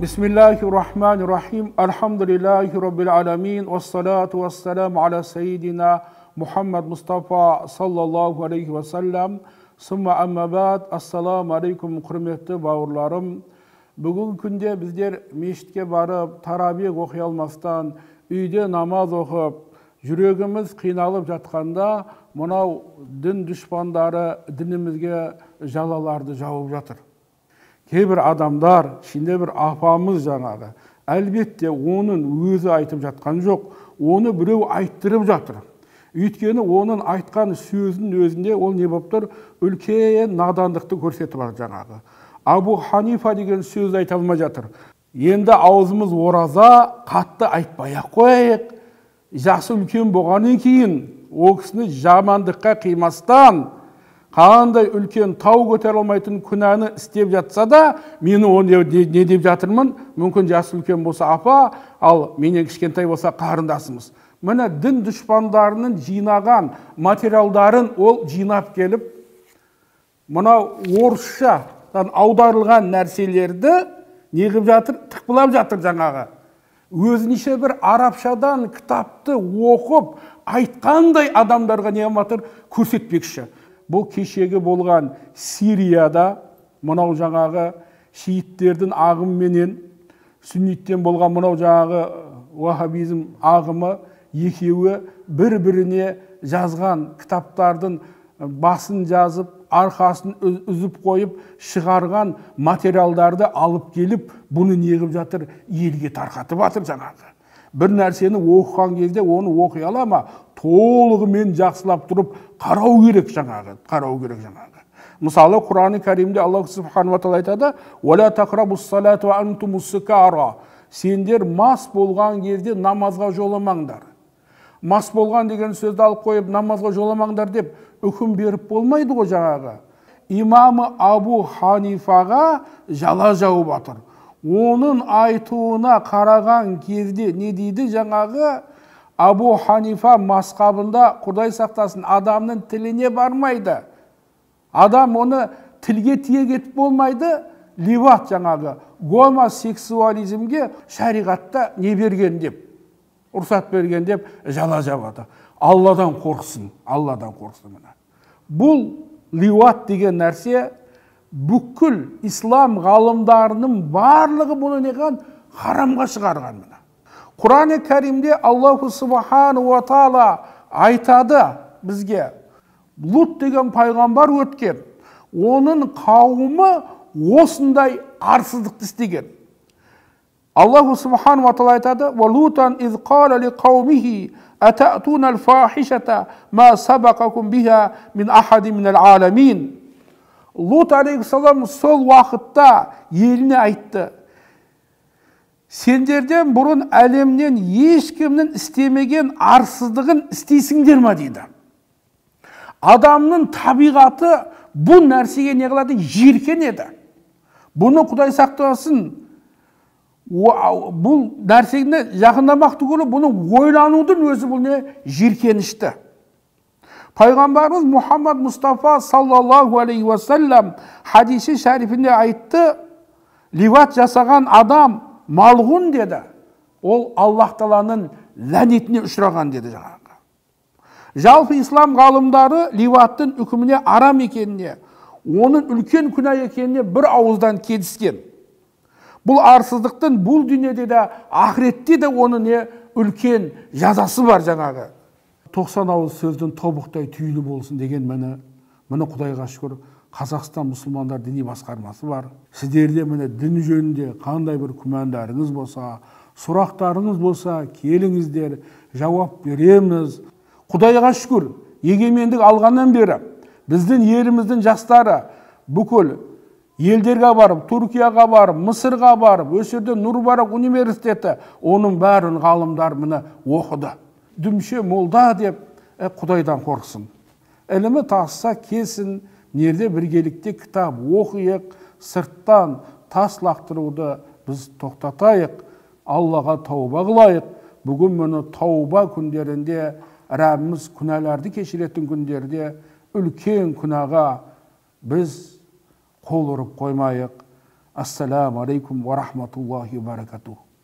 Bismillahirrahmanirrahim. Elhamdülillahi Rabbil alemin. Vessalatu vesselamu ala seyyidina Muhammed Mustafa sallallahu aleyhi ve sellem. Summa amma ba'd. Assalamu aleykum hürmetli bavurlarım. Bugün günde bizler meşitke barıp, tarabih okuy almastan, uyde namaz okup, yüreğimiz kıynalıp jatkanda, mınav din düşmanları dinimizge jalalardı jaup жатыр. Кейбір адамдар, şimdi bir апамыз жаңағы, әлбетте оның өзі айтып жатқан жоқ, оны біреу айттырып жатыр. Өйткені оның айтқан сөзінің өзінде ол не болып тұр? Үлкен надандықты көрсетіп бар жаңағы. Абу Ханифа деген сөз айта алмай жатыр. Енді аузымыз ораза, қатты айтпай-ақ қояйық. Жақсы үлкен болғаннан кейін, ол кісіні жамандыққа қимастан, қандай үлкен тау көтере алмайтын күнәні істеп жатса да, мені оны не деп жатырмын? Мүмкін жасы үлкен болса апа, ал менен кішкентай болса қарындасымыз. Міне дін дұшпандарының жинаған материалдарын ол жинап келіп, мынау орысшадан аударылған нәрселерді неғып жатыр? Тықпылап жатыр жаңағы. Өзінше бір арабшадан кітапты оқып, айтқандай адамдарға не матыр көрсетпекші. Бұл кешегі болған Сирияда, мынау жаңағы шииттердің ағымменен, сүнниттен болған мынау жаңағы вахабизм ағымы, екеуі бір-біріне жазған кітаптардың басын жазып, арқасын үзіп қойып, шығарған материалдарды алып келіп, бұны неғіп жатыр? Елге тарқатып жатыр жаңағы. Bir нәрсені оқыған кезде оны оқи ала ма? Толығымен жақсылап тұрып қарау керек жаңағы. Мысалы, Құран-ы Кәримде Аллах Субхану ва Тағала айтады: "Уала тақрабус салата ва антумус сукара." Сендер мас болған кезде намазға жоламаңдар. Мас болған деген сөзді алып қойып, намазға жоламаңдар деп үкім беріп болмайды ғой жаңағы. Имамы Абу Ханифаға жала жауып жатыр. Оның айтуына қараған кезде не дейді жаңағы? Абу Ханифа масқабында, Құдай сақтасын, адамның тіліне бармайды. Адам оны тілге тиек етіп болмайды. Ливат жаңағы, гомосексуализмге шариғатта не берген деп, ұрсат берген деп жала жабады. Алладан қорқсын, Алладан қорқсын. Бұл ливат деген нәрсе бүкіл ислам ғалымдарының барлығы бұны неған харамға шығарған. Құран-ы Кәримде Аллаху Субхану ва Тағала айтады бізге, Лут деген пайғамбар өткен, оның қауымы осындай арсыздықты істеген. Аллаху Субхану ва Тағала айтады: "Ва лутан из қала ли қаумихи ататуна ал-фахишата ма сабақакум биха мин ахади минал аламин." Лут алейхиссалам сол уақытта еліне айтты: "Сендерден бұрын әлемнен ешкімнің істемеген арсыздығын істейсіңдер ма?" дейді. Адамның табиғаты бұл нәрсеге не қылады? Жиіркенеді. Бұны Құдай сақтасын, бұл нәрсені жақындамақ түгілі, бұны ойланудың өзі бұл не? Жиіркенішті. Пайғамбарымыз Мұхаммад Мұстафа саллаллаху алейхи ва саллям хадисі шәрифінде айтты: "Ливат жасаған адам малғун" деді. Ол Аллах Тағаланың ләнетіне ұшыраған деді жаңағы. Жалпы ислам ғалымдары ливаттың үкіміне арам екеніне, оның үлкен күнә екеніне бір ауыздан келіскен. Бұл арсыздықтың бұл дүниеде де, ақыретте де оның не үлкен жазасы бар жаңағы. 90 ауыз сөздің тобықтай түйілі болсын деген мені Құдайға шүкір Қазақстан мұсылмандар діни басқармасы бар. Сіздерде мені дін жөнінде қандай бір күмәндарыңыз болса, сұрақтарыңыз болса, келіңіздер, жауап береміз. Құдайға шүкір, егемендік алғаннан бері біздің еліміздің жастары бүкіл елдерге барып, Түркияға барып, Мысырға барып, өсерде Нұр-Барақ университеті, оның бәрін ғалымдар мені оқыды. Дүмше молда деп, Құдайдан қорқсын. Ілімі тасса кесін, нерде біргелікте кітап оқиық, сырттан тас лақтыруды біз тоқтатайық, Аллаға тауба қылайық. Бүгін мұны тауба күндерінде, Рәбіміз күнәларды кешіретін күндерде үлкен күнәға біз қол ұрып қоймайық. Assalamu alaikum wa rahmatullahi wa barakatuh.